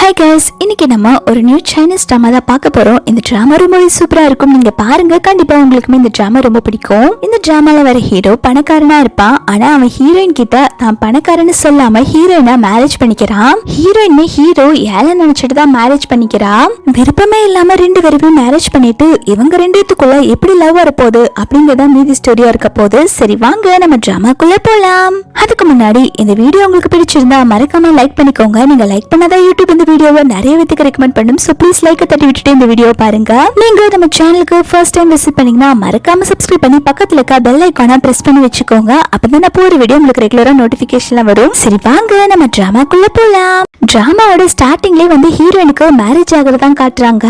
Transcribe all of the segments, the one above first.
Hi guys, இன்னைக்கு நம்ம ஒரு நியூ சைனீஸ் ட்ராமா தான் பார்க்க போறோம். இந்த ட்ராமா ரொம்பவே சூப்பரா இருக்கும். நீங்க பாருங்க, கண்டிப்பா உங்களுக்குமே இந்த ட்ராமா ரொம்ப பிடிக்கும். இந்த ட்ராமால வர ஹீரோ பணக்காரனா இருப்பான். ஆனா அவன் ஹீரோயின் கிட்ட தான் பணக்காரன்னு சொல்லாம ஹீரோயினா மேரேஜ் பண்ணிக்கிறான். ஹீரோயினுமே ஹீரோ ஏழை நினைச்சிட்டு தான் மேரேஜ் பண்ணிக்கிறான். விருப்பமே இல்லாம ரெண்டு பேருமே மேரேஜ் பண்ணிட்டு இவங்க ரெண்டுத்துக்குள்ள எப்படி லவ் வரப்போகுது அப்படிங்கறத மீதி ஸ்டோரியா இருக்க போது. சரி வாங்க நம்ம ட்ராமாக்குள்ள போலாம். அதுக்கு முன்னாடி இந்த வீடியோ உங்களுக்கு பிடிச்சிருந்தா மறக்காம லைக் பண்ணிக்கோங்க. நீங்க லைக் பண்ணாதான் யூடியூப் இந்த வீடியோவை நிறைய பேருக்கு ரெக்கமெண்ட் பண்ணும். சோ ப்ளீஸ் லைக் தட்டி விட்டுட்டு இந்த வீடியோ பாருங்க. நீங்க நம்ம சேனலுக்கு ஃபர்ஸ்ட் டைம் விசிட் பண்ணீங்கன்னா மறக்காம சப்ஸ்கிரைப் பண்ணி பக்கத்துல இருக்க பெல் ஐகானை பிரஸ் பண்ணி வச்சுக்கோங்க. அப்பதான் நான் போற வீடியோ உங்களுக்கு ரெகுலரா நோட்டிபிகேஷன்ல வரும். சரி வாங்க நம்ம டிராமாக்குள்ள போலாம். டிராமாவோட ஸ்டார்டிங்லயே வந்து ஹீரோயினுக்கு மேரேஜ் ஆகுறதான் காட்டுறாங்க.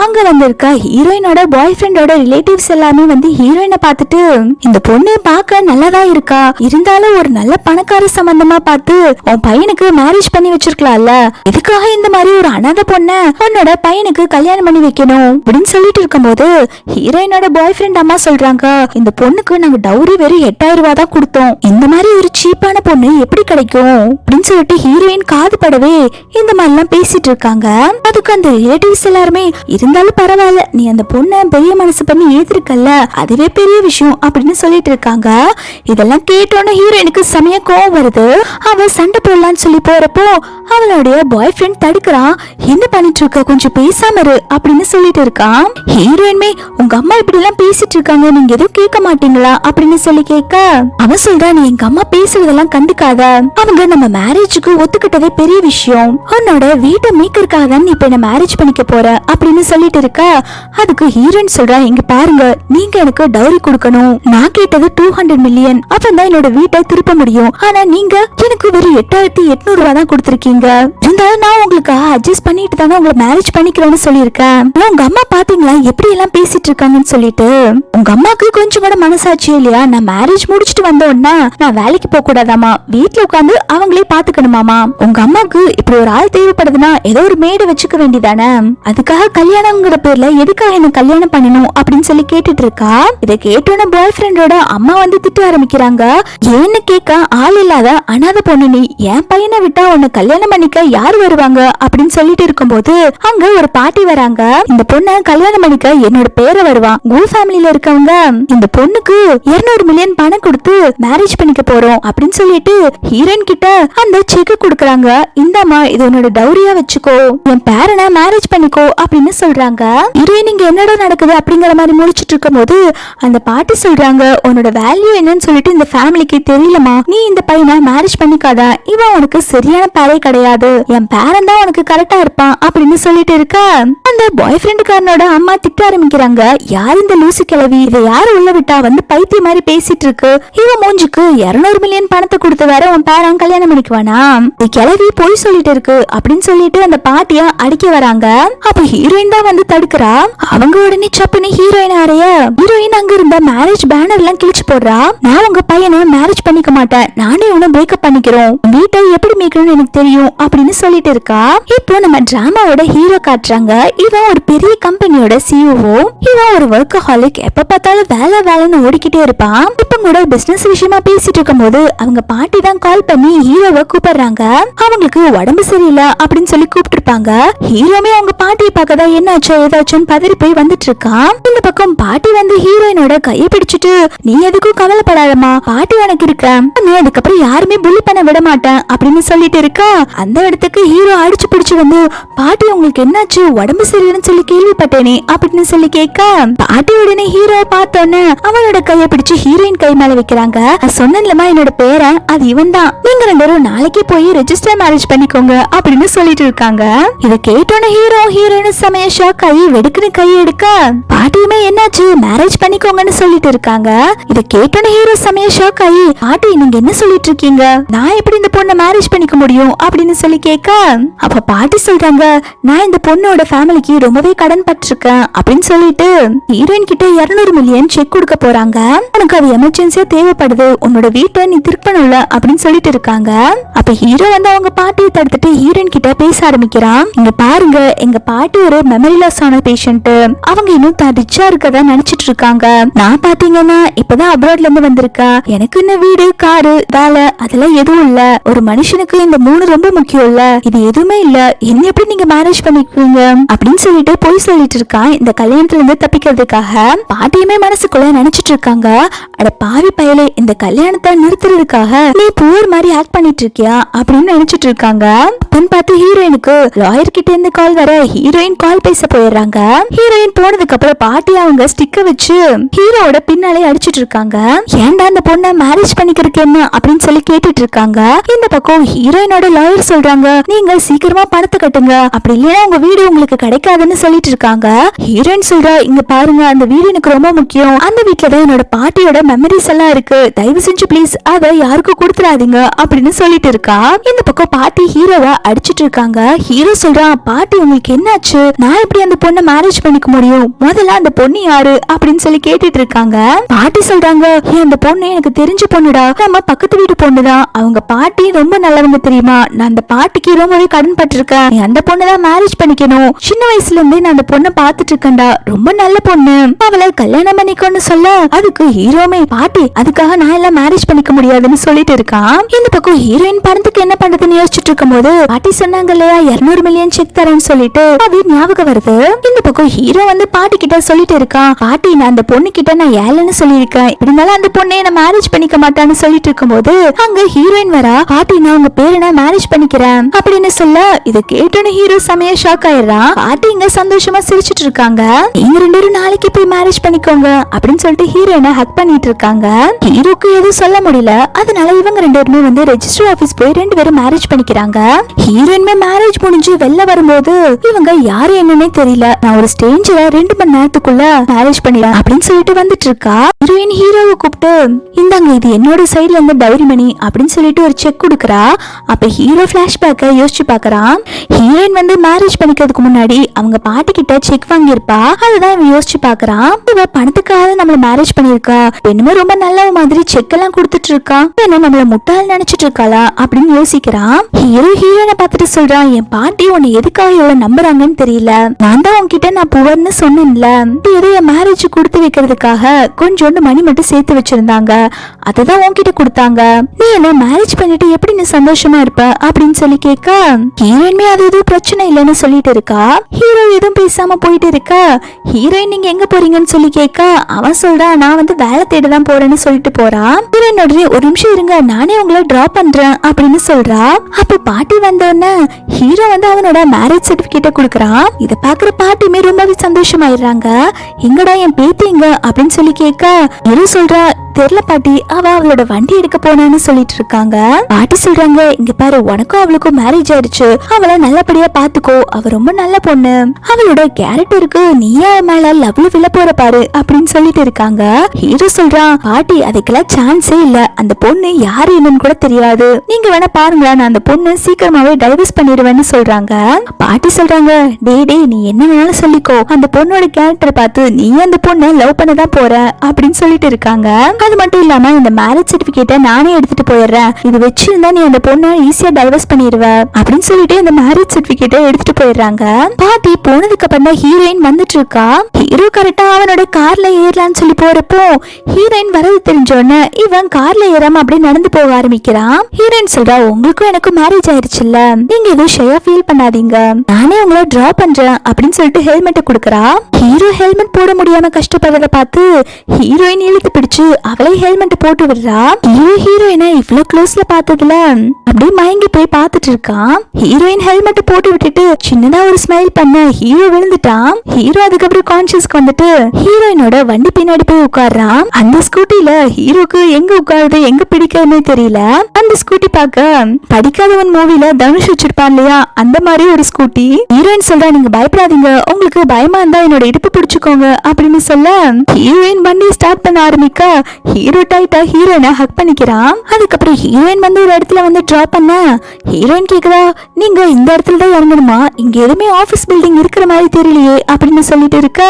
அங்க வந்திருக்க ஹீரோயினோட பாய் ஃப்ரெண்டோட ரிலேட்டிவ்ஸ் எல்லாமே வந்து ஹீரோயினை பார்த்துட்டு, இந்த பொண்ணு பார்க்க நல்லதா இருக்கா, இருந்தாலும் ஒரு நல்ல பணக்கார சம்பந்தமா பார்த்து உன் பையனுக்கு மேரேஜ் பண்ணி வச்சிருக்கலாம்ல, இதுக்காக இந்த மாதிரி ஒரு அனாதை பொண்ண உன்னோட பையனுக்கு கல்யாணம் பண்ணி வைக்கணும் அப்படின்னு சொல்லிட்டு இருக்கும்போது ஹீரோயினோட பாய் ஃப்ரெண்ட் அம்மா சொல்றாங்க, இந்த பொண்ணுக்கு நாங்க டவுரி வெறும் 8000 ரூபாய் தான் கொடுத்தோம், இந்த மாதிரி ஒரு சீப்பான பொண்ணு எப்படி கிடைக்கும் அப்படின்னு சொல்லிட்டு ஹீரோயின் காது படவே இந்த மாதிரி எல்லாம் பேசிட்டு இருக்காங்க. அதுக்கு அந்த ரிலேட்டிவ்ஸ் எல்லாருமே, இருந்தாலும் பரவாயில்ல, நீ அந்த பொண்ணை பெரிய மனசு பண்ணி ஏத்திருக்கல்ல, அதுவே பெரிய விஷயம் அப்படின்னு சொல்லிட்டு இருக்காங்க. இதெல்லாம் கேட்டோன்னு ஹீரோயினுக்கு செமையா கோவம் வருது. அவ சண்டை போடலான்னு சொல்லி போறப்போ அவளுடைய பாய் ஃப்ரெண்ட் தடுக்கிறான். என்ன பண்ணிட்டு இருக்க, கொஞ்சம் பேசாம இரு அப்படின்னு சொல்லிட்டு இருக்கான். ஹீரோயின்மே, உங்க அம்மா இப்படி எல்லாம் பேசிட்டு இருக்காங்க, நீங்க எதுவும் கேட்க மாட்டீங்களா அப்படின்னு சொல்லி கேட்க அவன் சொல்றா, நீ எங்க அம்மா பேசுறதெல்லாம் கண்டுக்காத, அவங்க நம்ம மேரேஜுக்கு ஒத்துக்கிட்டதே பெரிய விஷயம், உன்னோட வீட்டை மீக்கிறதுக்காக தான் நீ இப்ப என்ன மேரேஜ் பண்ணிக்க போற அப்படின்னு சொல்லிட்டு இருக்க. அதுக்கு ஹீரோயின் சொல்றா, இங்க பாருங்க, நீங்க எனக்கு டவுரி கொடுக்கணும், நான் கேட்டது 200 மில்லியன், அப்பதான் என்னோட வீட்டை திருப்ப முடியும், ஆனா நீங்க எனக்கு வெறும் 8800 ரூபாய் தான் கொடுத்திருக்கீங்க, இருந்தாலும் நான் உங்களுக்கு அட்ஜஸ்ட் பண்ணிட்டு தானே உங்களை மேரேஜ் பண்ணிக்கிறேன்னு சொல்லியிருக்கேன். உங்க அம்மா பாத்தீங்களா எப்படி எல்லாம் பேசிட்டு இருக்காங்கன்னு சொல்லிட்டு, உங்க அம்மாக்கு கொஞ்சம் கூட மனசாட்சி இல்லையா, நான் மேரேஜ் முடிச்சிட்டு வந்த உடனே நான் வேலைக்கு போக கூடாதாமா, வீட்டுல உட்காந்து அவங்களே பாத்துக்கணுமாமா, உங்க அம்மாக்கு இப்படி ஒரு ஆள் தேவைப்படுதுன்னா ஏதோ ஒரு மேடை வச்சுக்க வேண்டியதானே, அதுக்காக கல்யாணங்கிற பேர்ல எதுக்காக என்ன கல்யாணம் பண்ணணும் அப்படின்னு சொல்லி கேட்டுட்டு இருக்கா. இதை கேட்டோன்னு பாய் ஃப்ரெண்டோட அம்மா வந்து திட்ட ஆரம்பிக்கிறாங்க. ஏன்னு கேட்க ஆள் இல்லாத அனாத பொண்ணு நீ, என் பையனை விட்டா உன்னை கல்யாணம் பண்ணிக்க யார் வருவாங்க அப்படின்னு சொல்லிட்டு இருக்கும்போது அங்க ஒரு பாட்டி வராங்க. இந்த பொண்ணை கல்யாணம் பண்ணிக்க என்னோட பேரை வருவான், கோ ஃபேமிலில இருக்கவங்க இந்த பொண்ணுக்கு 200 மில்லியன் பணம் கொடுத்து மேரேஜ் பண்ணிக்க போறோம் அப்படின்னு சொல்லிட்டு ஹீரோயின் கிட்ட அந்த செக் கொடுக்கறாங்க. இந்தாமா, இது உன்னோட டவுரியா வச்சுக்கோ, என் பேரனை மேரேஜ் பண்ணிக்கோ அப்படின்னு சொல்றாங்க. ஹீரோயின் இங்க என்னடா நடக்குது அப்படிங்கிற மாதிரி முடிச்சிட்டு இருக்கும் போது அந்த பாட்டி சொல்றாங்க, உன்னோட வேல்யூ என்னன்னு சொல்லிட்டு இந்த ஃபேமிலிக்கு தெரியலமா, நீ இந்த பையனை மேரேஜ் பண்ணிக்காத, இவன் உனக்கு சரியான பேரே கிடையாது, என் பேரன் தான் உனக்கு கரெக்டா இருப்பான் அப்படின்னு சொல்லிட்டு இருக்க. அந்த பாய் ஃப்ரெண்டுக்காரனோட அம்மா திட்ட ஆரம்பிக்கிறாங்க, யார் இந்த லூசு கிழவி, இதை யாரு உள்ள விட்டா வந்து பைத்திய மாதிரி பேசிட்டு இருக்கு, இவன் மூஞ்சுக்கு 200 மில்லியன் பணத்தை கொடுத்து வேற உன் பேரன் கல்யாணம் பண்ணிக்குவானா, இந்த கிழவி போய் சொல்லிட்டு இருக்கு அப்படின்னு சொல்லிட்டு அந்த பாட்டிய அடிக்க வராங்க. அப்ப ஹீரோயின் தான் வந்து தடுக்கிறா. அவங்க உடனே சப்புன்னு ஹீரோயின் அறைய ஹீரோயின் அங்க இருந்த மேரேஜ் பேனர் எல்லாம் கிழிச்சு போடுறா. நான் உங்க பையனை மேரேஜ் பண்ணிக்க மாட்டேன், நானே உன்னை பிரேக்கப் பண்ணிக்கிறோம், வீட்டை எப்படி மீக்கணும்னு எனக்கு தெரியும் அப்படின்னு சொல்லிட்டு இருக்கா. இப்போ நம்ம டிராமாவோட ஹீரோ காட்டுறாங்க. இவன் ஒரு பெரிய கம்பெனியோட சிஇஓ. இவன் ஒரு வொர்க்கஹாலிக், எப்ப பார்த்தாலும் வேலை வேலைன்னு ஓடிக்கிட்டே இருப்பான். இப்ப கூட பிசினஸ் விஷயமா பேசிட்டு இருக்கும் போது அவங்க பாட்டி தான் கால் பண்ணி ஹீரோவை கூப்பிடுறாங்க. அவங்களுக்கு உடம்பு சரியில்லை அப்படின்னு சொல்லி கூப்பிட்டு இருப்பாங்க. ஹீரோமே அவங்க பாட்டியை பார்க்கதான் என்னாச்சோ ஏதாச்சும் பதறி போய் வந்துட்டு இருக்கான். இந்த பக்கம் பாட்டி வந்து ஹீரோயினோட கையை பிடிச்சிட்டு, நீ எதுக்கும் கவலைப்படாதமா, பாட்டி உனக்கு இருக்க, அதுக்கப்புறம் யாருமே புள்ளி பண்ண விட மாட்டேன் அப்படின்னு சொல்லிட்டு இருக்கா. அந்த இடத்துக்கு ஹீரோ அடிச்சு பிடிச்சு வந்து, பாட்டி உங்களுக்கு என்னாச்சு, உடம்பு சரியில்லைன்னு சொல்லி கேள்விப்பட்டேனே அப்படின்னு சொல்லி கேட்க, பாட்டி உடனே ஹீரோ பார்த்தோன்னு அவனோட கையை பிடிச்சு ஹீரோயின் கை மேல வைக்கிறாங்க. சொன்னேன்லமா, என்னோட பேரன் அது இவன் தான், நீங்க ரெண்டு பேரும் நாளைக்கே போய் ரெஜிஸ்டர் மேரேஜ் பண்ணிக்கோங்க அப்படின்னு சொல்லிட்டு இருக்காங்க. இதை கேட்டோன்னு ஹீரோ ஹீரோயின் சமய ஷாக் ஆகி வெடுக்குன்னு கை எடுக்க, பாட்டியுமே என்னாச்சு மேரேஜ் பண்ணிக்கோங்கன்னு சொல்லிட்டு இருக்காங்க. இதை கேட்டோன்னு ஹீரோ சமய ஷாக் ஆகி, பாட்டி நீங்க என்ன சொல்லிட்டு இருக்கீங்க, நான் எப்படி இந்த பொண்ணை மேரேஜ் பண்ணிக்க முடியும் அப்படின்னு சொல்லி கேட்க, அப்ப பாட்டி சொல்றாங்க, நான் இந்த பொண்ணோட ஃபேமிலிக்கு ரொம்பவே கடன் பட்டிருக்கேன் அப்படின்னு சொல்லிட்டு ஹீரோயின் கிட்ட 200 மில்லியன் செக் கொடுக்க போறாங்க. உனக்கு அது எமர்ஜென்சியா தேவைப்படுது, உன்னோட வீட்டை நீ திருப்பணும்ல அப்படின்னு சொல்லிட்டு இருக்காங்க. அப்ப ஹீரோ வந்து அவங்க பாட்டியை தடுத்துட்டு ஹீரோயின் கிட்ட பேச ஆரம்பிக்கிறான். இங்க பாருங்க, எங்க பாட்டி ஒரு மெமரி லாஸ் ஆன பேஷண்ட், அவங்க இன்னும் ரிச்சா இருக்கதா நினைச்சிட்டு இருக்காங்க. நான் பாத்தீங்கன்னா இப்பதான் அப்ராட்ல இருந்து வந்திருக்கேன், எனக்கு என்ன வீடு காரு வேலை அதெல்லாம் எதுவும் இல்ல, ஒரு மனுஷனுக்கு இந்த 3 ரொம்ப முக்கியம் இல்ல, இது எதுவுமே இல்ல, என்ன எப்படி நீங்க மேரேஜ் பண்ணிக்குவீங்க அப்படின்னு சொல்லிட்டு போய் சொல்லிட்டு இருக்கான். இந்த கல்யாணத்துல இருந்து தப்பிக்கிறதுக்காக பாட்டியுமே மனசுக்குள்ள நினைச்சிட்டு இருக்காங்க, அட பாவி பயலே, இந்த கல்யாணத்தை நிறுத்துறதுக்காக நீ புவர் மாதிரி ஆக்ட் பண்ணிட்டு இருக்கியா அப்படின்னு நினைச்சிட்டு இருக்காங்க. பார்த்து ஹீரோயினுக்கு லாயர் கிட்ட இருந்து கால் வர ஹீரோயின் கால் பேச போயிடுறாங்க. ஹீரோயின் போனதுக்கு அப்புறம் பாட்டி அவங்க ஸ்டிக்க வச்சு ஹீரோவோட பின்னாலே அடிச்சிட்டு இருக்காங்க. ஏன்டா அந்த பொண்ணை மேரேஜ் பண்ணிக்கிறதுக்கு என்ன அப்படின்னு சொல்லி கேட்டுட்டு இருக்காங்க. இந்த பக்கம் ஹீரோயினோட லாயர் சொல்றாங்க, நீங்க சீக்கிரமா பணத்தை கட்டுங்க, அப்படி இல்லையா உங்க வீடு உங்களுக்கு கிடைக்காதுன்னு சொல்லிட்டு இருக்காங்க. ஹீரோயின் சொல்றா, இங்க பாருங்க, அந்த வீடு எனக்கு ரொம்ப முக்கியம், அந்த வீட்டுல தான் என்னோட பாட்டியோட மெமரிஸ் எல்லாம் இருக்கு, தயவு செஞ்சு ப்ளீஸ் அதை யாருக்கும் கொடுத்துறாதீங்க அப்படின்னு சொல்லிட்டு இருக்கா. இந்த பக்கம் பாட்டி ஹீரோவை அடிச்சிட்டு இருக்காங்க. ஹீரோ சொல்றான், பாட்டி உங்களுக்கு என்னாச்சு, நான் எப்படி அந்த பொண்ணை மேரேஜ் பண்ணிக்க முடியும், முதல்ல அந்த பொண்ணு யாரு அப்படின்னு சொல்லி கேட்டுட்டு இருக்காங்க. பாட்டி சொல்றாங்க, அந்த பொண்ணு எனக்கு தெரிஞ்ச பொண்ணுடா, நம்ம பக்கத்து வீட்டு பொண்ணுதான், அவங்க பாட்டி ரொம்ப நல்லவங்க தெரியுமா, நான் அந்த பாட்டிக்கு ரொம்பவே கடன் பட்டிருக்கேன், நீ அந்த பொண்ணுதான் மேரேஜ் பண்ணிக்கணும், சின்ன வயசுல இருந்தே நான் அந்த பொண்ணை பாத்துட்டு இருக்கேன்டா, ரொம்ப நல்ல பொண்ணு, அவளை கல்யாணம் பண்ணிக்கோன்னு சொல்ல அதுக்கு ஹீரோமே, பாட்டி அதுக்காக நான் எல்லாம் மேரேஜ் பண்ணிக்க முடியாதுன்னு சொல்லிட்டு இருக்கான். இந்த பக்கம் ஹீரோயின் பணத்துக்கு என்ன பண்றதுன்னு யோசிச்சுட்டு இருக்கும் போது பாட்டி சொன்னாங்க இல்லையா 200 மில்லியன் செக் தரேன்னு சொல்லிட்டு அது ஞாபகம் வருது. இந்த பக்கம் ஹீரோ வந்து பாட்டி கிட்ட சொல்லிட்டு இருக்கான், பாட்டி நான் அந்த பொண்ணு கிட்ட நான் ஏழன்னு சொல்லியிருக்கேன், இருந்தாலும் அந்த பொண்ணை நான் மேரேஜ் பண்ணிக்க மாட்டான்னு சொல்லிட்டு இருக்கும் போது அங்க ஹீரோயின் வரா, பாட்டி நான் உங்க பேரை நான் மேரேஜ் பண்ணிக்கிறேன் அப்படின்னு சொல்ல இதை கேட்டோன்னு ஹீரோ செமையா ஷாக் ஆயிடுறான். பாட்டி இங்க சந்தோஷமா சிரிச்சிட்டு இருக்காங்க. நீங்க 2 நாளைக்கு போய் மேரேஜ் பண்ணிக்கோங்க அப்படின்னு சொல்லிட்டு ஹீரோயினை ஹக் பண்ணிட்டு இருக்காங்க. ஹீரோக்கு எதுவும் சொல்ல முடியல, அதனால இவங்க 2 பேருமே வந்து ரெஜிஸ்டர் ஆபீஸ் போய் 2 பேரும் மேரேஜ் பண்ணிக்கிறாங்க. ஹீரோயின்மே மேரேஜ் முடிஞ்சு வெளில வரும்போது இவங்க யாரு என்னன்னே தெரியல, நான் ஒரு ஸ்டேஜ்ல 2 மணி நேரத்துக்குள்ள மேரேஜ் பண்ணிடுறேன் அப்படின்னு சொல்லிட்டு வந்துட்டு இருக்கா. ஹீரோயின் ஹீரோவை கூப்பிட்டு, இந்தாங்க இது என்னோட சைட்ல இருந்து டைரி மணி அப்படின்னு சொல்லிட்டு ஒரு செக் கொடுக்கறா. அப்ப ஹீரோ பிளாஷ்பேக்கை யோசிச்சு பாக்குறான். ஹீரோயின் வந்து மேரேஜ் பண்ணிக்கிறதுக்கு முன்னாடி அவங்க பாட்டி கிட்ட செக் வாங்கியிருப்பா, அதுதான் இவன் யோசிச்சு பாக்குறான். இவ பணத்துக்காக நம்மள மேரேஜ் பண்ணிருக்கா, என்னமோ ரொம்ப நல்ல மாதிரி செக் எல்லாம் கொடுத்துட்டு இருக்கா, என்ன நம்மள முட்டாள் நினைச்சிட்டு இருக்காளா அப்படின்னு யோசிக்கிறான். ஹீரோ ஹீரோனை பார்த்துட்டு சொல்றான், என் பாட்டி உன்னை எதுக்காக எவ்வளவு நம்புறாங்கன்னு தெரியல, நான் தான் உன்கிட்ட நான் புவர்னு சொன்னேன்ல, ஏதோ என் மேரேஜ் கொடுத்து வைக்கிறதுக்காக கொஞ்சோண்டு மணி மட்டும் சேர்த்து வச்சிருந்தாங்க, அததான் உன்கிட்ட கொடுத்தாங்க, நீ என்ன மேரேஜ் பண்ணிட்டு எப்படி நீ சந்தோஷமா இருப்ப அப்படின்னு சொல்லி கேட்க ஹீரோயின்மே அது எதுவும் பிரச்சனை இல்லைன்னு சொல்லிட்டு இருக்கா. ஹீரோ எதுவும் பேசாம போயிட்டு இருக்கா. ஹீரோயின் நீங்க எங்க போறீங்கன்னு சொல்லி கேட்க அவன் சொல்றான், நான் வந்து வேலை தேடதான் போறேன்னு சொல்லிட்டு போறான். ஹீரோயினோட ஒரு நிமிஷம் இருங்க, நானே உங்களை டிராப் பண்றேன் அப்படின்னு சொல்றா. அப்ப பாட்டி வந்தோடனே ஹீரோ வந்து அவனோட மேரேஜ் சர்டிபிகேட்டை கொடுக்கறான். இதை பாக்குற பாட்டியுமே ரொம்பவே சந்தோஷமாயிடுறாங்க. எங்கடா என் பேத்திங்க அப்படின்னு சொல்லி கேட்க ஹீரோ சொல்றா, தெரியல பாட்டி, அவ அவளோட வண்டி எடுக்க போனான்னு சொல்லிட்டு இருக்காங்க. பாட்டி சொல்றாங்க, இங்க பாரு உனக்கும் அவளுக்கும் மேரேஜ் ஆயிடுச்சு, அவளை நல்லபடியா பாத்துக்கோ, அவ ரொம்ப நல்ல பொண்ணு, அவளோட கேரக்டருக்கு நீயா மேல லவ்ல விழ போற பாரு அப்படின்னு சொல்லிட்டு இருக்காங்க. ஹீரோ சொல்றான், பாட்டி அதுக்கெல்லாம் சான்ஸே இல்ல, அந்த பொண்ணு யாரு என்னன்னு கூட தெரியாது, நீங்க வேணா பாருங்களா, நான் அந்த பொண்ணு சீக்கிரமாவே டைவர்ஸ் பண்ணிடுவேன்னு சொல்றாங்க. பாட்டி சொல்றாங்க, டே நீ என்ன வேணாலும் சொல்லிக்கோ, அந்த பொண்ணோட கேரக்டரை பார்த்து நீ அந்த பொண்ணை லவ் பண்ணதான் போற அப்படின்னு சொல்லிட்டு இருக்காங்க. அது மட்டும் இல்லாம இந்த மேரேஜ் சர்டிபிகேட்டை நானே எடுத்துட்டு போயிடுறேன், இது வச்சிருந்தா நீ அந்த பொண்ணை ஈஸியா டைவர்ஸ் பண்ணிடுவ அப்படின்னு சொல்லிட்டு இந்த மேரேஜ் சர்டிபிகேட்டை எடுத்துட்டு போயிடுறாங்க. பாட்டி போனதுக்கு அப்புறம் தான் ஹீரோயின் வந்துட்டு இருக்கா. ஹீரோ கரெக்டா அவனோட கார்ல ஏறலான்னு சொல்லி போறப்போ ஹீரோயின் வரது தெரிஞ்சோன்னு இவன் கார்ல ஏறாம அப்படியே நடந்து போக ஆரம்பிக்கிறான். ஹீரோயின் சொல்றா, உங்களுக்கும் எனக்கும் மேரேஜ் ஆயிடுச்சுல்ல, நீங்க எதுவும் ஷேயா ஃபீல் பண்ணாதீங்க, நானே உங்களை டிரா பண்றேன் அப்படின்னு சொல்லிட்டு ஹெல்மெட்டை கொடுக்கறா. ஹீரோ ஹெல்மெட் போட முடியாம கஷ்டப்படுறத பார்த்து ஹீரோயின் இழுத்து பிடிச்சு அவளே ஹெல்மெட் போட்டு விடுறா. ஹீரோயினை இவ்வளவு க்ளோஸ்ல பார்த்ததுல அப்படியே மயங்கி போய் பார்த்துட்டு இருக்கான். ஹீரோயின் ஹெல்மெட் போட்டு விட்டுட்டு சின்னதா ஒரு ஸ்மைல் பண்ண ஹீரோ விழுந்துட்டான். ஹீரோ அதுக்கப்புறம் கான்சியஸ்க்கு வந்துட்டு ஹீரோயினோட வண்டி பின்னாடி போய் உட்கார்றான். அந்த ஸ்கூட்டில ஹீரோக்கு எங்க உட்காருது எங்க பிடிக்காதுன்னு தெரியல. அந்த ஸ்கூட்டி பார்க்க படிக்காதவன் மூவில தனுஷ் வச்சிருப்பான் இல்லையா, அந்த மாதிரி ஒரு ஸ்கூட்டி. ஹீரோயின் சொல்றா, நீங்க பயப்படாதீங்க, உங்களுக்கு பயமா இருந்தா என்னோட இடுப்பு பிடிச்சுக்கோங்க அப்படின்னு சொல்ல ஹீரோயின் வண்டி ஸ்டார்ட் பண்ண ஆரம்பிக்க ஹீரோ டைட்டா ஹீரோயினை ஹக் பண்ணிக்கிறான். அதுக்கப்புறம் ஹீரோயின் வந்து ஒரு இடத்துல வந்து டிராப் பண்ண ஹீரோயின் கேக்குறா, நீங்க இந்த இடத்துல தான் இறங்கணுமா, இங்க எதுவுமே ஆபீஸ் பில்டிங் இருக்கிற மாதிரி தெரியலையே அப்படின்னு சொல்லிட்டு இருக்க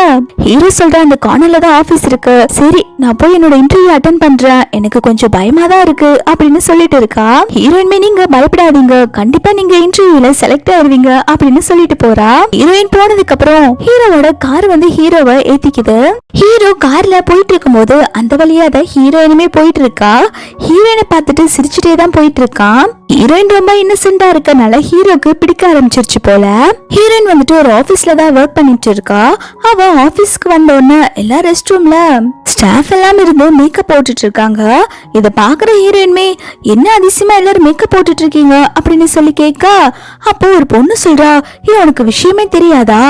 ஹீரோ சொல்ற, அந்த கார்னர்ல தான் ஆபீஸ் இருக்கு, சரி நான் போய் என்னோட இன்டர்வியூ அட்டென்ட் பண்றேன், எனக்கு கொஞ்சம் பயமா தான் இருக்கு அப்படின்னு சொல்லிட்டு இருக்கா. ஹீரோயின்மே நீங்க பயப்படாதீங்க, கண்டிப்பா நீங்க இன்டர்வியூல செலக்ட் ஆயிருவீங்க அப்படின்னு சொல்லிட்டு போறா. ஹீரோயின் போனதுக்கு அப்புறம் ஹீரோவோட கார் வந்து ஹீரோவை ஏத்திக்குது. ஹீரோ கார்ல போயிட்டு இருக்கும் போது அந்த வழியா தான் ஹீரோயினுமே போயிட்டு இருக்கா. ஹீரோயினை பார்த்துட்டு சிரிச்சுட்டே தான் போயிட்டு இருக்கான். ஹீரோயின் ரொம்ப இன்னசென்டா இருக்கனால ஹீரோக்கு பிடிக்க ஆரம்பிச்சிருச்சு போல. ஹீரோயின் வந்துட்டு ஒரு ஆபீஸ்ல தான் ஒர்க் பண்ணிட்டு இருக்கா. அவ ஆபீஸ்க்கு வந்த உடனே எல்லா ரெஸ்ட் ரூம்ல ஸ்டாஃப் எல்லாம் இருந்து மேக்கப் போட்டுட்டு இருக்காங்க. இத பாக்குற ஹீரோயின்மே என்ன அதிசயமா எல்லாரும் மேக்கப் போட்டுட்டு இருக்கீங்க அப்படின்னு சொல்லி கேட்க, அப்போ ஒரு பொண்ணு சொல்றா, உனக்கு விஷயமே தெரியாதா,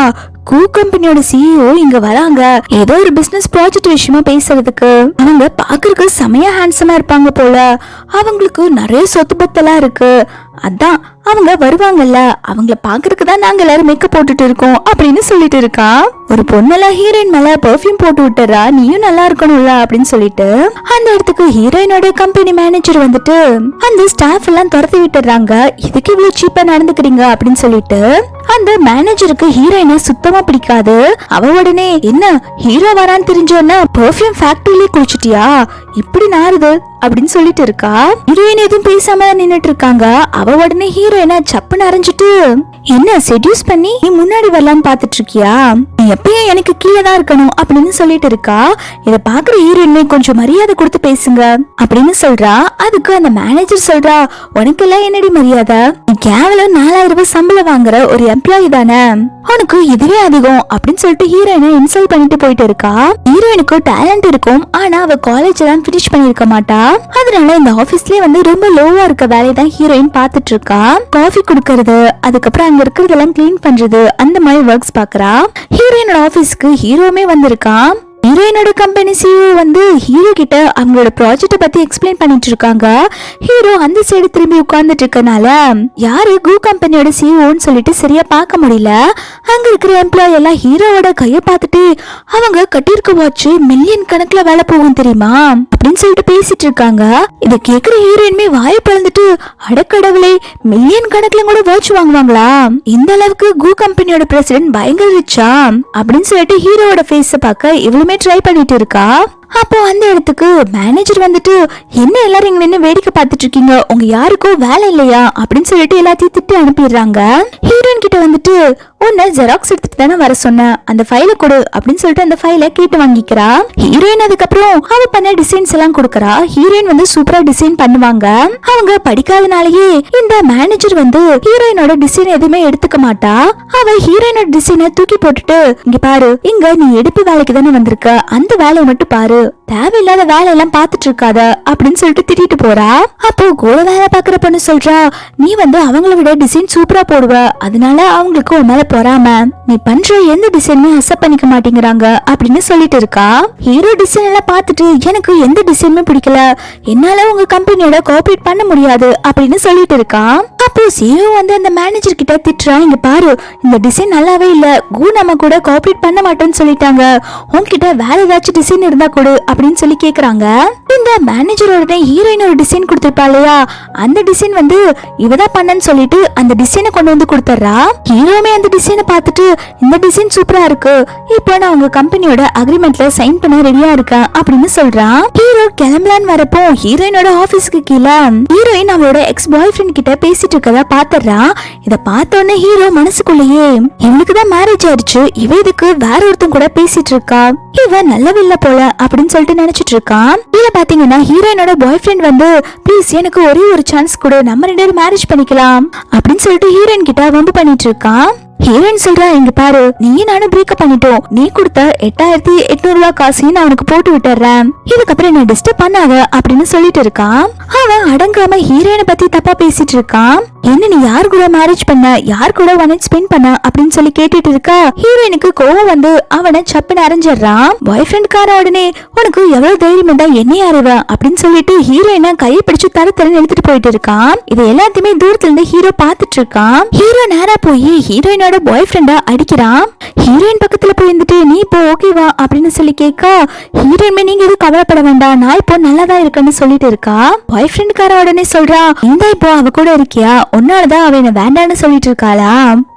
கூ கம்பெனியோட சிஇஓ இங்க வராங்க ஏதோ ஒரு பிசினஸ் ப்ராஜெக்ட் விஷயமா பேசுறதுக்கு. அவங்க பாக்குறதுக்கு செமையா ஹேண்ட்ஸமா இருப்பாங்க போல, அவங்களுக்கு நிறைய சொத்து பத்தெல்லாம் இருக்கு, அதான் அவங்க வருவாங்கல்ல, அவங்கள பாக்குறதுக்கு தான் நாங்க எல்லாரும் மேக்கப் போட்டுட்டு இருக்கோம் அப்படின்னு சொல்லிட்டு இருக்கா. ஒரு பொண்ணெல்லாம் ஹீரோயின் மேல பெர்ஃபியூம் போட்டு விட்டுறா, நீயும் நல்லா இருக்கணும்ல அப்படின்னு சொல்லிட்டு அந்த இடத்துக்கு ஹீரோயினோட கம்பெனி மேனேஜர் வந்துட்டு அந்த ஸ்டாஃப் எல்லாம் துரத்தி விட்டுறாங்க. இதுக்கு இவ்வளவு சீப்பா நடந்துக்கிறீங்க அப்படின்னு சொல்லிட்டு அந்த மேனேஜருக்கு ஹீரோயினை சுத்தமா பிடிக்காது. அவ உடனே என்ன ஹீரோ வரான்னு தெரிஞ்சோன்னா பெர்ஃபியூம் ஃபேக்டரியிலே குளிச்சிட்டியா, இப்படி நாருது அப்படின்னு சொல்லிட்டு இருக்கா. ஹீரோயின் எதுவும் பேசாம நின்னுட்டு இருக்காங்க. அவ உடனே ஹீரோயினை சப்புன்னு அரைஞ்சிட்டு, என்ன செடியூஸ் பண்ணி நீ முன்னாடி வரலான்னு பாத்துட்டு இருக்கியா, நீ எப்பயும் எனக்கு கீழே தான் இருக்கணும் அப்படின்னு சொல்லிட்டு இருக்கா. இத பாக்குற ஹீரோயினை கொஞ்சம் மரியாதை கொடுத்து பேசுங்க அப்படின்னு சொல்றா. அதுக்கு அந்த மேனேஜர் சொல்றா, உனக்கு எல்லாம் என்னடி மரியாதை, நீ கேவலம் 4000 ரூபாய் சம்பளம் வாங்குற ஒரு எம்ப்ளாயி தானே, உனக்கு இதுவே அதிகம் அப்படின்னு சொல்லிட்டு ஹீரோயினை இன்சல்ட் பண்ணிட்டு போயிட்டு இருக்கா. ஹீரோயினுக்கு டேலண்ட் இருக்கும், ஆனா அவ காலேஜ் எல்லாம் பினிஷ் பண்ணிருக்க மாட்டா. அதனால இந்த ஆபீஸ்லயே வந்து ரொம்ப லோவா இருக்க வேலையை தான் ஹீரோயின் பாத்துட்டு இருக்கா. காஃபி குடுக்கறது, அதுக்கப்புறம் அங்க இருக்கிறதெல்லாம் கிளீன் பண்றது, அந்த மாதிரி ஒர்க்ஸ் பாக்குறா. ஹீரோயினோட ஆபீஸ்க்கு ஹீரோமே வந்திருக்கான். ஹீரோயினோட கம்பெனி சிஇஓ வந்து ஹீரோ கிட்ட அவங்களோட ப்ராஜெக்ட பத்தி எக்ஸ்பிளைன் பண்ணிட்டு இருக்காங்க. ஹீரோ அந்த சைடு திரும்பி உட்கார்ந்துட்டு இருக்கனால யாரு கூ கம்பெனியோட சிஇஓன்னு சொல்லிட்டு சரியா பார்க்க முடியல. அங்க இருக்கிற எம்ப்ளாயி எல்லாம் ஹீரோவோட கைய பார்த்துட்டு, அவங்க கட்டியிருக்க வாட்ச் மில்லியன் கணக்குல வேலை போகும் தெரியுமா அப்படின்னு சொல்லிட்டு பேசிட்டு இருக்காங்க. இத கேக்குற ஹீரோயின்மே வாயை பிளந்துட்டு, அடக்கடவுளே, மில்லியன் கணக்குல கூட வாட்ச் வாங்குவாங்களா, இந்த அளவுக்கு கூ கம்பெனியோட பிரசிடென்ட் பயங்கர ரிச்சா அப்படின்னு சொல்லிட்டு ஹீரோவோட ஃபேஸ பார்க்க இவ்வளவு ட்ரை பண்ணிட்டு இருக்கா. அப்போ அந்த இடத்துக்கு மேனேஜர் வந்துட்டு, என்ன எல்லாரும் இங்க நின்று வேடிக்கை பார்த்துட்டு இருக்கீங்க, உங்க யாருக்கும் வேலை இல்லையா அப்படின்னு சொல்லிட்டு எல்லாத்தையும் திட்டி அனுப்பிடுறாங்க. ஹீரோயின் கிட்ட வந்துட்டு, உன்னை ஜெராக்ஸ் எடுத்துட்டு தானே வர சொன்னேன், அந்த ஃபைலை கொடு அப்படின்னு சொல்லிட்டு அந்த ஃபைலை கேட்டு வாங்கிக்கிறா. ஹீரோயின் அதுக்கப்புறம் அவ பண்ண டிசைன்ஸ் எல்லாம் கொடுக்கறா. ஹீரோயின் வந்து சூப்பரா டிசைன் பண்ணுவாங்க. அவங்க படிக்காதனாலேயே இந்த மேனேஜர் வந்து ஹீரோயினோட டிசைன் எதுவுமே எடுத்துக்க மாட்டா. அவ ஹீரோயினோட டிசைனை தூக்கி போட்டுட்டு, இங்க பாரு, இங்க நீ எடுப்பு வேலைக்கு தானே வந்திருக்க, அந்த வேலையை மட்டும் பாரு, தேவையில்லாத வேலையெல்லாம் பாத்துட்டு இருக்காத அப்படின்னு சொல்லிட்டு திட்டிட்டு போறா. அப்போ கூட வேலை பாக்குற பொண்ணு சொல்றா, நீ வந்து அவங்கள விட டிசைன் சூப்பரா போடுவ, அதனால அவங்களுக்கு உன் மேல பொறாம, நீ பண்ற எந்த டிசைனுமே அக்செப்ட் பண்ணிக்க மாட்டேங்கிறாங்க அப்படின்னு சொல்லிட்டு இருக்கா. ஹீரோ டிசைன் எல்லாம் பார்த்துட்டு, எனக்கு எந்த டிசைனுமே பிடிக்கல, என்னால உங்க கம்பெனியோட கோஆபரேட் பண்ண முடியாது அப்படின்னு சொல்லிட்டு இருக்கா. அப்போ சிஇஓ வந்து அந்த மேனேஜர் கிட்ட திட்டுறா, இங்க பாரு, இந்த டிசைன் நல்லாவே இல்ல, கூ நம்ம கூட கோஆபரேட் பண்ண மாட்டேன்னு சொல்லிட்டாங்க, உன்கிட்ட வேற ஏதாச்சும் டிசைன் இருந்தா கொடு அப்படின்னு சொல்லி கேக்குறாங்க. இந்த மேனேஜரோட ஹீரோயின் ஒரு டிசைன் கொடுத்திருப்பா இல்லையா, அந்த டிசைன் வந்து இவதான் பண்ணன்னு சொல்லிட்டு அந்த டிசைனை கொண்டு வந்து கொடுத்துறா. ஹீரோமே அந்த டிசைனை பார்த்துட்டு, இந்த டிசைன் சூப்பரா இருக்கு, இப்போ நான் உங்க கம்பெனியோட அக்ரிமெண்ட்ல சைன் பண்ண ரெடியா இருக்கேன் அப்படின்னு சொல்றான். ஹீரோ கிளம்பலான்னு வரப்போ ஹீரோயினோட ஆபீஸ்க்கு கீழே ஹீரோயின் அவளோட எக்ஸ் பாய் ஃப்ரெண்ட் கிட்ட பேசிட்டு இருக்கதா பாத்துறா. இத பார்த்தோன்னே ஹீரோ மனசுக்குள்ளேயே, இவளுக்கு தான் மேரேஜ் ஆயிடுச்சு, இவ இதுக்கு வேற ஒருத்தன் கூட பேசிட்டு இருக்கா, இவ நல்லவில்ல போல அப்படின்னு சொல்லிட்டு நினைச்சிட்டு இருக்கான். இதுல பாத்தீங்கன்னா ஹீரோயினோட பாய் ஃப்ரெண்ட் வந்து, ப்ளீஸ் எனக்கு ஒரே ஒரு சான்ஸ் கொடு, நம்ம 2 பேரும் மேரேஜ் பண்ணிக்கலாம் அப்படின்னு சொல்லிட்டு ஹீரோயின் கிட்ட வம்பு பண்ணிட்டு இருக்கான். ஹீரோயின் சொல்றா, இங்க பாரு, நீயும் நானும் பிரேக்கப் பண்ணிட்டோம், நீ கொடுத்த 8800 ரூபாய் காசையும் நான் உனக்கு போட்டு விட்டுறேன், இதுக்கப்புறம் என்ன டிஸ்டர்ப் பண்ணாத அப்படின்னு சொல்லிட்டு இருக்கான். அவன் அடங்காம ஹீரோயினை பத்தி தப்பா பேசிட்டு இருக்கான். என்ன நீ யார் கூட மேரேஜ் பண்ண, யார் கூட ஒன் நைட் ஸ்பெண்ட் பண்ண அப்படின்னு சொல்லி கேட்டுட்டு இருக்கா. ஹீரோயினுக்கு கோவம் வந்து அவனை சப்புன்னு அரைஞ்சிடறான். பாய் ஃப்ரெண்ட்கார உடனே, உனக்கு எவ்வளவு தைரியம் இருந்தா என்னைய அறிவ அப்படின்னு சொல்லிட்டு ஹீரோயினை கையை பிடிச்சு தரன்னு எடுத்துட்டு போயிட்டு இருக்கான். இது எல்லாத்தையுமே தூரத்துல இருந்து ஹீரோ பாத்துட்டு இருக்கான். ஹீரோ நேரா போய் ஹீரோயினோட பாய் ஃப்ரெண்டா அடிக்கிறான். ஹீரோயின் பக்கத்துல போய் இருந்துட்டு, நீ இப்போ ஓகேவா அப்படின்னு சொல்லி கேட்க, ஹீரோயின்மே நீங்க எதுவும் கவலைப்பட வேண்டாம், நான் இப்போ நல்லாதான் இருக்கேன்னு சொல்லிட்டு இருக்கா. பாய் ஃப்ரெண்ட்கார உடனே சொல்றா, இந்த இப்போ அவ கூட இருக்கியா, உன்னாலதான் அவ என்ன வேண்டான்னு சொல்லிட்டு இருக்காளா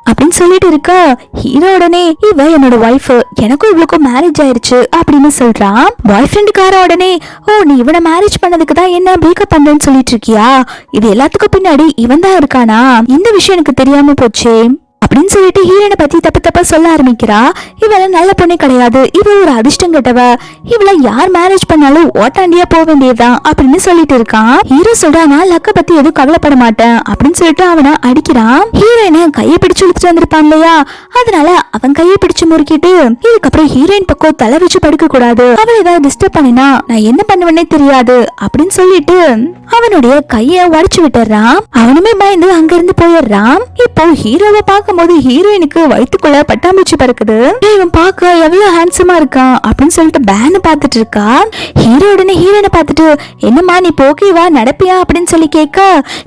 அப்படின்னு சொல்லிட்டு இருக்க. ஹீரோ உடனே, இவ என்னோட ஒய்ஃப், எனக்கும் இவளுக்கும் மேரேஜ் ஆயிருச்சு அப்படின்னு சொல்றான். பாய் ஃப்ரெண்டுக்கார உடனே, ஓ நீ இவனை மேரேஜ் பண்ணதுக்கு தான் என்ன பிரேக்கப் பண்றேன்னு சொல்லிட்டு இருக்கியா, இது எல்லாத்துக்கும் பின்னாடி இவன் தான் இருக்கானா, இந்த விஷயம் எனக்கு தெரியாம போச்சே அப்படின்னு சொல்லிட்டு ஹீரோயினை பத்தி தப்பா சொல்ல ஆரம்பிக்கிறா. இவள நல்ல பொண்ணே கிடையாது, இவ ஒரு அதிர்ஷ்டம் கெட்டவ, இவள யார் மேரேஜ் பண்ணாலும் ஓட்டாண்டியா போக வேண்டியதுதான் அப்படின்னு சொல்லிட்டு இருக்கான். ஹீரோ சொல்றா, நான் லக்க பத்தி எதுவும் கவலைப்பட மாட்டேன் அப்படின்னு சொல்லிட்டு அவனை அடிக்கிறான். ஹீரோயினை கையை பிடிச்சு இழுத்துட்டு வந்திருப்பான் இல்லையா, அதனால அவன் கையை பிடிச்சு முறுக்கிட்டு இதுக்கப்புறம் ஹீரோயின் பக்கம் தலை வச்சு படுக்க கூடாது, அவள் ஏதாவது டிஸ்டர்ப் பண்ணினா நான் என்ன பண்ணுவேன்னே தெரியாது அப்படின்னு சொல்லிட்டு அவனுடைய கைய உடைச்சு விட்டுறான். அவனுமே பயந்து அங்க இருந்து போயிடுறான். இப்போ ஹீரோவை பார்க்கும் போது ஹீரோயினுக்கு வயிற்றுக்குள்ள பட்டாம்பூச்சி பறக்குது. இவன் பார்க்க எவ்வளவு ஹேண்ட்ஸமா இருக்கான் அப்படின்னு சொல்லிட்டு பேன் பாத்துட்டு இருக்கா. ஹீரோ உடனே ஹீரோயினை பார்த்துட்டு, என்னம்மா நீ போகேவா நடப்பியா அப்படின்னு சொல்லி கேட்க,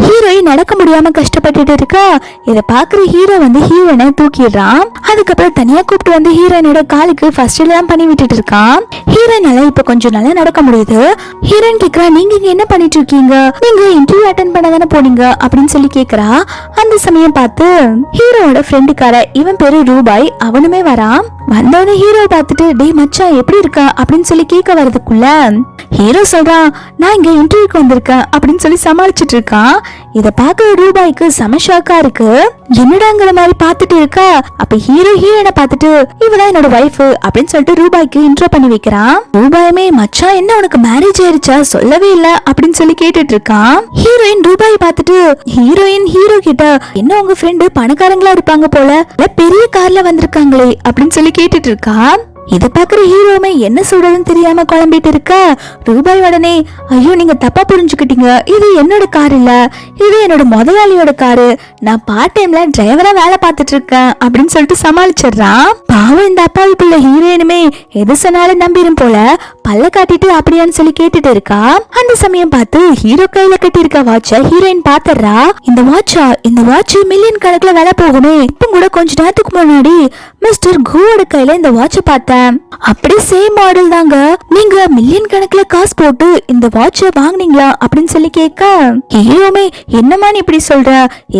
ஹீரோயின் நடக்க முடியாம கஷ்டப்பட்டுட்டு இருக்கா. இதை பாக்குற ஹீரோ வந்து ஹீரோயினை தூக்கிடுறான். அதுக்கப்புறம் தனியா கூப்பிட்டு வந்து ஹீரோயினோட காலுக்கு ஃபர்ஸ்ட் எல்லாம் பண்ணி விட்டுட்டு இருக்கான். ஹீரோயினால இப்ப கொஞ்சம் நல்லா நடக்க முடியுது. ஹீரோயின் கேக்குறா, நீங்க இங்க என்ன பண்ணிட்டு இருக்கீங்க, நீங்க இன்டர்வியூ அட்டென்ட் பண்ண தானே போனீங்க அப்படின்னு சொல்லி கேக்குறா. அந்த சமயம் பார்த்து ஹீரோவோட ஃப்ரெண்டுக்கார, இவன் பேரு ரூபாய், அவனுமே வரான். வந்தவனே ஹீரோ பார்த்துட்டு, டேய் மச்சான் எப்படி இருக்கா அப்படின்னு சொல்லி கேட்க வரதுக்குள்ள ஹீரோ சொல்றான், நான் இங்க இன்டர்வியூக்கு வந்திருக்கேன் அப்படின்னு சொல்லி சமாளிச்சுட்டு இருக்கான். இத பாக்க ரூபாய்க்கு செம ஷாக்கா இருக்கு. என்னடாங்கிற மாதிரி பாத்துட்டு இருக்கா. அப்ப ஹீரோ ஹீரோயினை பார்த்துட்டு, இவதான் என்னோட வைஃப் அப்படின்னு சொல்லிட்டு ரூபாய்க்கு இன்ட்ரோ பண்ணி வைக்கிறான். ரூபாயுமே, மச்சான் என்ன உனக்கு மேரேஜ் ஆயிருச்சா, சொல்லவே இல்ல அப்படின்னு சொல்லி கேட்டுட்டு இருக்கான். ஹீரோயின் ரூபாய் பார்த்துட்டு, ஹீரோயின் ஹீரோ கிட்ட, என்ன உங்க ஃப்ரெண்டு பணக்காரங்களா இருப்பாங்க போல, பெரிய கார்ல வந்திருக்காங்களே அப்படின்னு சொல்லி கேட்டுட்டு இருக்கா. இத பாக்குற ஹீரோமே என்ன சொல்றதுன்னு தெரியாம குழம்பிட்டு இருக்க. ரூபாய் உடனே, ஐயோ நீங்க தப்பா புரிஞ்சுக்கிட்டீங்க, இது என்னோட கார் இல்ல, இது என்னோட முதலாளியோட காரு, நான் பார்ட் டைம்ல டிரைவரா வேலை பார்த்துட்டு இருக்கேன் அப்படின்னு சொல்லிட்டு சமாளிச்சிடுறான். பாவம் இந்த அப்பாவி பிள்ளை ஹீரோயினுமே எது சொன்னாலும் நம்பிரும் போல பல்ல காட்டிட்டு அப்படியான்னு சொல்லி கேட்டுட்டு இருக்கா. அந்த சமயம் பார்த்து ஹீரோ கையில கட்டி இருக்க வாட்ச ஹீரோயின் பாத்துறா. இந்த வாட்ச் மில்லியன் கணக்குல வேலை போகுமே. இப்ப கூட கொஞ்ச நேரத்துக்கு முன்னாடி மிஸ்டர் கோவோட கையில இந்த வாட்ச பார்த்தேன், அப்படியே சேம் மாடல் தாங்க, நீங்க மில்லியன் கணக்குல காசு போட்டு இந்த வாட்ச வாங்குனீங்களா அப்படின்னு சொல்லி கேட்க, ஹீரோமே என்னமா நீ இப்படி சொல்ற,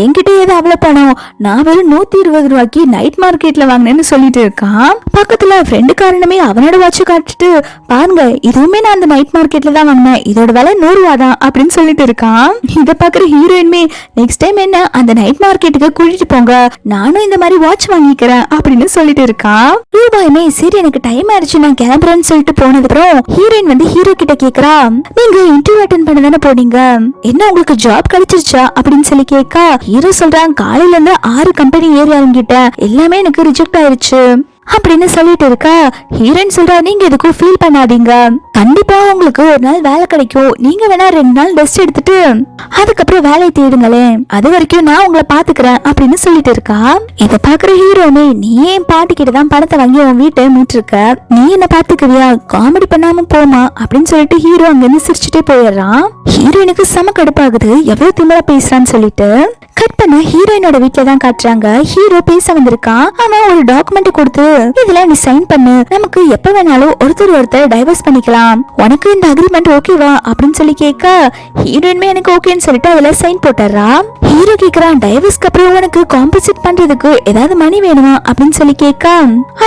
என்கிட்ட ஏதோ அவ்வளவு பணம், நான் வெறும் 120 ரூபாய்க்கு நைட் மார்க்கெட்ல வாங்கினேன்னு சொல்லிட்டு இருக்கான். பக்கத்துல ஃப்ரெண்டு காரணமே அவனோட வாட்ச காட்டுட்டு, பாருங்க இதுவுமே நான் அந்த நைட் மார்க்கெட்ல தான் வாங்கினேன், இதோட விலை 100 ரூபா தான் அப்படின்னு சொல்லிட்டு இருக்கான். இத பாக்குற ஹீரோயின்மே, நெக்ஸ்ட் டைம் என்ன அந்த நைட் மார்க்கெட்டுக்கு கூட்டிட்டு போங்க, நானும் இந்த மாதிரி வாட்ச் வாங்கிக்கிறேன் அப்படின்னு சொல்லிட்டு இருக்கான். ரூபாயுமே, சரி எனக்கு டைம் ஆயிடுச்சு நான் கிளம்புறேன்னு சொல்லிட்டு போனது அப்புறம் ஹீரோயின் வந்து ஹீரோ கிட்ட கேக்குறா, நீங்க இன்டர்வியூ அட்டென்ட் பண்ண தானே போனீங்க, என்ன உங்களுக்கு ஜாப் கிடைச்சிருச்சா அப்படின்னு சொல்லி கேட்க, ஹீரோ சொல்றான், காலையில இருந்து 6 கம்பெனி ஏறி இறங்கிட்டேன், எல்லாமே எனக்கு ரிஜெக்ட் ஆயிருச்சு அப்படின்னு சொல்லிட்டு இருக்கா. ஹீரோயின் சொல்றா, நீங்க எதுக்கும் ஃபீல் பண்ணாதீங்க, கண்டிப்பா உங்களுக்கு ஒரு நாள் வேலை கிடைக்கும், நீங்க வேணா 2 நாள் ரெஸ்ட் எடுத்துட்டு அதுக்கப்புறம் வேலையை தேடுங்களேன், அது வரைக்கும் நான் உங்களை பாத்துக்கிறேன் அப்படின்னு சொல்லிட்டு இருக்கா. இத பாக்குற ஹீரோமே, நீ ஏன் பாட்டி கிட்டதான் பணத்தை வாங்கி உன் வீட்டை மீட்டிருக்க, நீ என்ன பாத்துக்குவியா, காமெடி பண்ணாம போமா அப்படின்னு சொல்லிட்டு ஹீரோ அங்க இருந்து சிரிச்சுட்டே போயிடுறான். ஹீரோயினுக்கு செம கடுப்பாகுது, எவ்வளவு திமிரா பேசுறான்னு சொல்லிட்டு கட் பண்ண ஹீரோயினோட வீட்ல தான் காட்டுறாங்க. ஹீரோ பேச வந்திருக்கான். அவன் ஒரு டாக்குமெண்ட் கொடுத்து, இதுல நீ சைன் பண்ணு, நமக்கு எப்ப வேணாலும் ஒருத்தர் டைவர்ஸ் பண்ணிக்கலாம், உனக்கு இந்த அக்ரிமெண்ட் ஓகேவா அப்படின்னு சொல்லி கேட்க, ஹீரோயின்மே எனக்கு ஓகேன்னு சொல்லிட்டு அதுல சைன் போட்டுறா. ஹீரோ கேக்குறான், டைவர்ஸ்க்கு அப்புறம் உனக்கு காம்பன்சேட் பண்றதுக்கு ஏதாவது மணி வேணுமா அப்படின்னு சொல்லி கேட்க,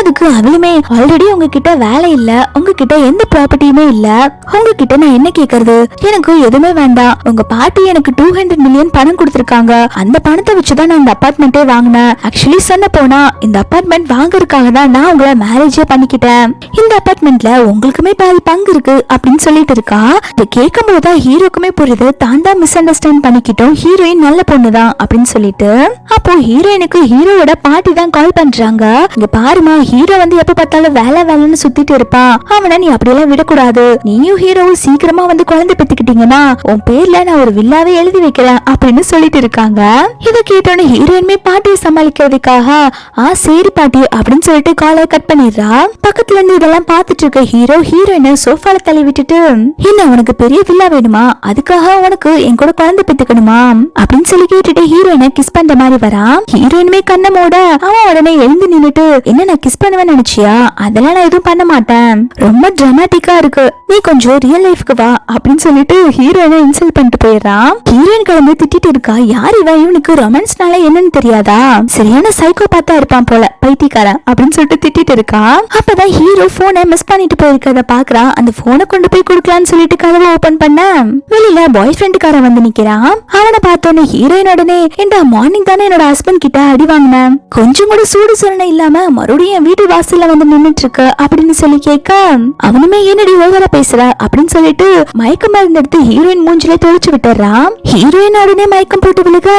அதுக்கு அவளுமே, ஆல்ரெடி உங்ககிட்ட வேலை இல்ல, உங்ககிட்ட எந்த ப்ராப்பர்ட்டியுமே இல்ல, உங்ககிட்ட நான் என்ன கேக்குறது, எனக்கு எதுவுமே வேண்டாம், உங்க பாட்டி எனக்கு 200 மில்லியன் பணம் கொடுத்திருக்காங்க, அந்த பணத்தை வச்சுதான் நான் இந்த அபார்ட்மெண்ட்டே வாங்கினேன், ஆக்சுவலி சொன்ன போனா இந்த அபார்ட்மெண்ட் வாங்கறதுக்காக தான் நான் உங்களை மேரேஜே பண்ணிக்கிட்டேன், இந்த அபார்ட்மெண்ட்ல உங்களுக்குமே பாதி பங்கு இருக்கு அப்படின்னு சொல்லிட்டு இருக்கா. இதை கேட்கும் போதுதான் ஹீரோக்குமே புரியுது, தான் தான் மிஸ் அண்டர்ஸ்டாண்ட் பண்ணிக்கிட்டோம், ஹீரோயின் நல்ல பொண்ணுதான் அப்படின்னு சொல்லிட்டு. அப்போ ஹீரோயினுக்கு ஹீரோவோட பாட்டி தான் கால் பண்றாங்க. இங்க பாருமா, ஹீரோ வந்து எப்ப பார்த்தாலும் வேலைன்னு சுத்திட்டு இருப்பான், அவனை நீ அப்படியெல்லாம் விடக்கூடாது, நீயும் ஹீரோவும் சீக்கிரமா வந்து குழந்தை பெத்துக்கிட்டீங்கன்னா உன் பேர்ல நான் ஒரு வில்லாவே எழுதி வைக்கிறேன் அப்படின்னு சொல்லிட்டு இருக்காங்க. இத கேட்டோன்னு ஹீரோயின்மே பாட்டியை சமாளிக்கிறதுக்காக, சரி பாட்டி அப்படின்னு சொல்லிட்டு காலை கட் பண்ணிடுறா. பக்கத்துல இருந்து இதெல்லாம் பாத்துட்டு இருக்க ஹீரோ ஹீரோயினை சோஃபால தள்ளி விட்டுட்டு, என்ன உனக்கு பெரிய வில்லா வேணுமா, அதுக்காக உனக்கு என் கூட குழந்தை பெத்துக்கணுமா அப்படின்னு சொல்லி கேட்டுட்டு ஹீரோயினை கிஸ் பண்ற மாதிரி வரா. ஹீரோயினுமே கண்ணமோட அவன் உடனே எழுந்து நின்னுட்டு, என்ன நான் கிஸ் பண்ணுவேன்னு நினைச்சியா, அதெல்லாம் நான் எதுவும் பண்ண மாட்டேன், ரொம்ப டிராமாட்டிக்கா இருக்கு, நீ கொஞ்சம் ரியல் லைஃப்க்கு வா அப்படின்னு சொல்லிட்டு ஹீரோயினை இன்சல்ட் பண்ணிட்டு போயிடுறான். ஹீரோயின் கிளம்பி திட்டிட்டு இருக்கா, யார் இவனுக்கு ரொமான்ஸ்னால என்னன்னு தெரியாதா, சரியான சைக்கோபாத்தா இருப்பான் போல, பைத்தியக்காரன் அப்படின்னு சொல்லிட்டு திட்டிட்டு இருக்கா. அப்பதான் ஹீரோ போனை மிஸ் பண்ணிட்டு போயிருக்கத பாக்குறான். அந்த போனை கொண்டு போய் கொடுக்கலான்னு சொல்லிட்டு கதவை ஓபன் பண்ண வெளியில பாய் ஃப்ரெண்டுக்காரன் வந்து நிக்கிறான். அவனை பார்த்தோன்னே ஹீரோயின் உடனே இந்த மார்னிங் தானே என்னோட ஹஸ்பண்ட் கிட்ட அடி வாங்கினேன், கொஞ்சம் கூட சூடு சொரணை இல்லாம மறுபடியும் வீட்டு வாசல்ல வந்து நின்னுட்டு இருக்க அப்படின்னு சொல்லி கேட்க அவனுமே என்னடி ஓவரா பேசுற அப்படின்னு சொல்லிட்டு மயக்க மருந்து எடுத்து ஹீரோயின் மூஞ்சில தொலைச்சு விட்டுறான். ஹீரோயின் உடனே மயக்கம் போட்டு விழுக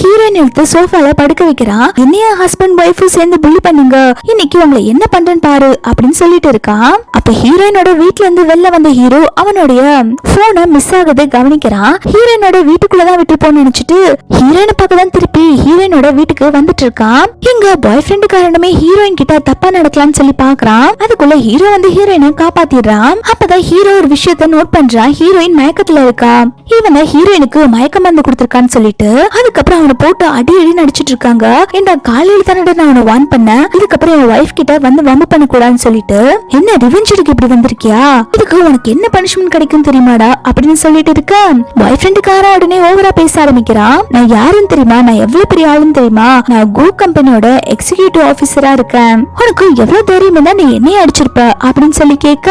ஹீரோயின் எடுத்து சோஃபால படுக்க வைக்கிறான். என்னைய ஹஸ்பண்ட் ஒய்ஃபும் சேர்ந்து புள்ளி பண்ணுங்க, இன்னைக்கு உங்களை என்ன பண்றேன்னு பாரு அப்படின்னு சொல்லிட்டு இருக்கான். அப்ப ஹீரோயினோட வீட்டுல இருந்து வெளில வந்த ஹீரோ அவனுடைய போனை மிஸ் ஆகுது கவனிக்கிறான். ஹீரோயினோட வீட்டுக்குள்ளதான் விட்டு போன்னு நினைச்சிட்டு ஹீரோயினை பார்க்கதான் திருப்பி ஹீரோயினோட வீட்டுக்கு வந்துட்டு இருக்கான். எங்க பாய் ஃப்ரெண்டு காரணமே ஹீரோயின் கிட்ட தப்பா நடக்கலாம்னு சொல்லி பாக்குறான். அதுக்குள்ள ஹீரோ வந்து ஹீரோயினை காப்பாத்திடுறான். அப்பதான் ஹீரோ ஒரு விஷயத்த நோட் பண்றான். ஹீரோயின் மயக்கத்துல இருக்கா, இவங்க ஹீரோயினுக்கு மயக்க மருந்து கொடுத்திருக்கான்னு சொல்லிட்டு அதுக்கப்புறம் அவனை போட்டு அடி அடி நடிச்சிட்டு இருக்காங்க. இந்த காலையில தானே நான் அவனை வார்ன் பண்ணேன், இதுக்கப்புறம் என் வைஃப் கிட்ட வந்து வம்பு பண்ண கூடாதுன்னு சொல்லிட்டு என்ன ரிவெஞ்ச் எடுக்க இப்படி வந்திருக்கியா, இதுக்கு உனக்கு என்ன பனிஷ்மெண்ட் கிடைக்கும் தெரியுமாடா அப்படின்னு சொல்லிட்டு இருக்க பாய் ஃப்ரெண்டுக்கார உடனே ஓவரா பேச ஆரம்பிக்கிறான். நான் யாருன்னு தெரியுமா, நான் எவ்வளவு பெரிய ஆளுன்னு தெரியுமா, நான் கோ கம்பெனியோட எக்ஸிகியூட்டிவ் ஆபீசரா இருக்கேன், உனக்கு எவ்வளவு தைரியம் இருந்தா நீ என்னைய அடிச்சிருப்ப அப்படின்னு சொல்லி கேட்க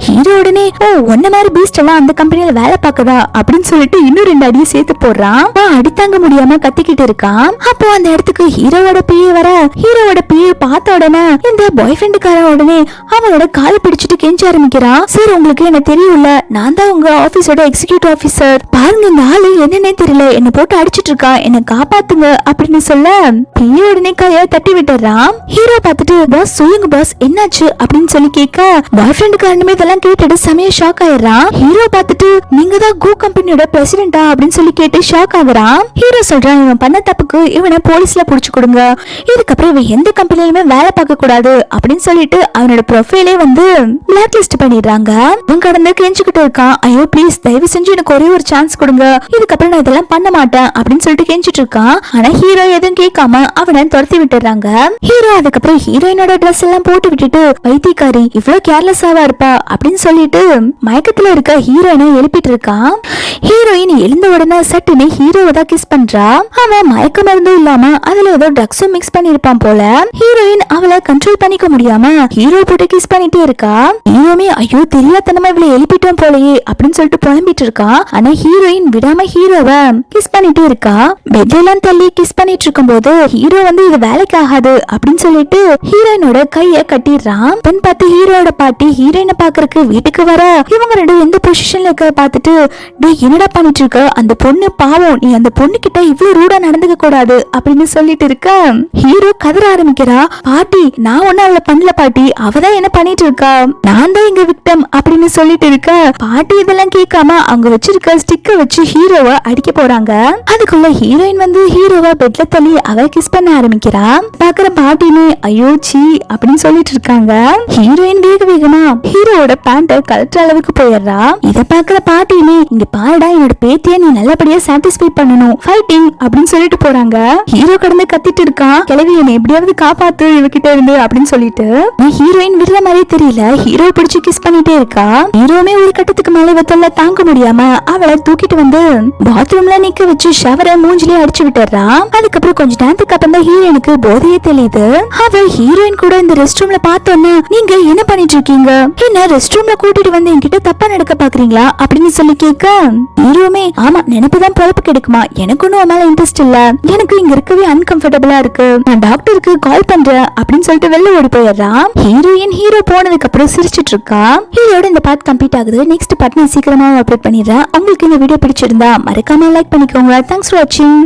ஹீரோ உடனே ஓ ஒன்ன மாதிரி பீஸ்ட் எல்லாம் அந்த கம்பெனியில வேலை பார்க்கதா அப்படின்னு சொல்லிட்டு இன்னும் 2 அடியை சேர்த்து போடுறான். அடித்தாங்க முடியாம கத்திக்கிட்டு இருக்கான். அப்போ அந்த இடத்துக்கு ஹீரோவோட பிஏ வர ஹீரோவோட பிஏ பார்த்த உடனே இந்த பாய் ஃப்ரெண்டுக்கார உடனே அவனோட காலை பிடிச்சிட்டு கெஞ்ச ஆரம்பிக்கிறான். சார் உங்களுக்கு என்ன தெரியும்ல, நான் தான் உங்க ஆபீஸோட எக்ஸிகியூட்டிவ் ஆபீசர், பாருங்க இந்த ஆளு என்னன்னே தெரியல என்ன போட்டு அடிச்சிட்டு இருக்கா, என்ன காப்பாத்துங்க அப்படின்னு சொல்ல பிஏ உடனே கையை தட்டி விட்டுறான். ஹீரோ பார்த்துட்டு பாஸ் சொல்லுங்க பாஸ் என்னாச்சு அப்படின்னு சொல்லி கேட்க பாய் ஃப்ரெண்டுக்காரனுமே இதெல்லாம் கேட்டுட்டு செமையா ஷாக் ஆயிடுறான். ஹீரோ பார்த்துட்டு நீங்க தான் கோ கம்பெனியோட பிரசிடென்டா அப்படின்னு சொல்லி கேட்டு ஷாக் ஆகுறான். ஹீரோ சொல்றான் இவன் பண்ண தப்புக்கு இவனை போலீஸ்ல புடிச்சு கொடுங்க, இதுக்கப்புறம் இவன் எந்த கம்பெனிலுமே வேலை பார்க்க கூடாது அப்படின்னு சொல்லிட்டு அவனோட ப்ரொஃபைலே வந்து பிளாக் லிஸ்ட் பண்ணிடுறாங்க. அவன் கடந்து கெஞ்சிக்கிட்டு இருக்கான். ஐயோ ப்ளீஸ் தயவு செஞ்சு எனக்கு ஒரே ஒரு சான்ஸ் கொடுங்க, இதுக்கப்புறம் நான் இதெல்லாம் பண்ண மாட்டேன் அப்படின்னு சொல்லிட்டு கெஞ்சிட்டு இருக்கான். ஆனா ஹீரோ எதுவும் கேட்காம அவனை துரத்தி விட்டுறாங்க. ஹீரோ அதுக்கப்புறம் ஹீரோயினோட ட்ரெஸ் எல்லாம் போட்டு விட்டுட்டு வைத்தியக்காரி இவ்வளவு கேர்லெஸ்ஸாவா இருப்பா அப்படின்னு சொல்லிட்டு மயக்கத்துல இருக்க ஹீரோயினை எழுப்பிட்டு இருக்கான். ஹீரோயின் எழுந்த உடனே சட்டுன்னு ஹீரோவை தான் கிஸ் பண்றா. அவன் மயக்க மருந்தும் இல்லாம அதுல ஏதோ ட்ரக்ஸும் மிக்ஸ் பண்ணிருப்பான் போல. ஹீரோயின் அவளை கண்ட்ரோல் பண்ணிக்க முடியாம ஹீரோ போட்டு கிஸ் பண்ணிட்டே இருக்கா. ஹீரோமே ஐயோ தெரியாதனமா இவளை எழுப்பிட்டோம் போலயே அப்படின்னு சொல்லிட்டு புலம்பிட்டு இருக்கா. ஆனா ஹீரோயின் விடாம ஹீரோவை கிஸ் பண்ணிட்டே இருக்கா. பெட்லாம் தள்ளி கிஸ் பண்ணிட்டு இருக்கும் போது ஹீரோ வந்து இது வேலைக்கு ஆகாது அப்படின்னு சொல்லிட்டு ஹீரோயினோட கைய கட்டிடுறான். பெண் பார்த்து ஹீரோட பாட்டி ஹீரோயினை பாக்குறதுக்கு வீட்டுக்கு வர இவங்க 2 எந்த பொசிஷன்ல இருக்க பார்த்துட்டு டேய் என்னடா பண்ணிட்டு இருக்க, அந்த பொண்ணு பாவம், நீ அந்த பொண்ணு கிட்ட இவ்வளவு ரூடா நடந்துக்க கூடாது அப்படின்னு சொல்லிட்டு இருக்க ஹீரோ கதற ஆரம்பிக்கிறா. பாட்டி நான் ஒன்னும் அவளை பண்ணல பாட்டி, அவதான் என்ன பண்ணிட்டு இருக்கா, நான் தான் எங்க விக்டம் அப்படின்னு சொல்லிட்டு இருக்க பாட்டி இதெல்லாம் கேட்காம அவங்க வச்சிருக்க ஸ்டிக்க வச்சு ஹீரோவை அடிக்க போறாங்க. அதுக்குள்ள ஹீரோயின் வந்து ஹீரோவை பெட்ல தள்ளி அவ கிஸ் பண்ண ஆரம்பிக்கிறா. பாக்குற பாட்டினே ஐயோ சீ அப்படின்னு சொல்லிட்டு இருக்காங்க. ஹீரோயின் வேக வேகமா ஹீரோவோட பேண்ட கலட்டுற அளவுக்கு போயிடுறா. இத பாக்குற பாட்டினே இங்க பாருடா என்னோட பேத்திய நீ நல்லபடியா சாட்டிஸ்ஃபை பண்ணணும், ஃபைட்டிங் அப்படின்னு சொல்லிட்டு போறாங்க. ஹீரோ கடந்து கத்திட்டு இருக்கான். கிளவி என்னை எப்படியாவது காப்பாத்து இவகிட்ட இருந்து அப்படின்னு சொல்லிட்டு ஹீரோயின் விடுற மாதிரி தெரியல. ஹீரோ பிடிச்சு கிஸ் பண்ணிட்டே இருக்கா. ஹீரோமே ஒரு கட்டத்துக்கு மேல இவத்தல்ல தாங்க முடியாம அவளை தூக்கிட்டு வந்து பாத்ரூம்ல நிக்க வச்சு ஷவரை மூஞ்சிலே அடிச்சு விட்டுறா. அதுக்கப்புறம் கொஞ்ச நேரத்துக்கு அப்புறம் தான் ஹீரோயினுக்கு போதையே தெரியுது. அவ ஹீரோயின் கூட இந்த ரெஸ்ட் ரூம்ல பார்த்தோன்னே நீங்க என்ன பண்ணிட்டு இருக்கீங்க, என்ன ரெஸ்ட் ரூம்ல கூட்டிட்டு வந்து என்கிட்ட தப்பா நடக்க பாக்குறீங்களா அப்படின்னு சொல்லி கேட்க ஹீரோமே ஆமா நினைப்புதான் பொழப்பு கிடைக்குமா, எனக்கு ஒன்னும் மேல இன்ட்ரெஸ்ட் இல்ல, எனக்கு இங்க இருக்கவே அன்கம்ஃபர்டபுளா இருக்கு, நான் டாக்டருக்கு கால் பண்றேன் அப்படின்னு சொல்லிட்டு வெளில ஓடி போயிடுறான். ஹீரோயின் ஹீரோ போனதுக்கு அப்புறம் சிரிச்சிட்டு இருக்கா. இதோட இந்த பார்ட் கம்ப்ளீட் ஆகுது. நெக்ஸ்ட் பார்ட் நான் சீக்கிரமா அப்லோட் பண்ணிடுறேன். உங்களுக்கு இந்த வீடியோ பிடிச்சிருந்தா மறக்காம லைக் பண்ணிக்கோங்க. தேங்க்ஸ் ஃபார் வாட்சிங்.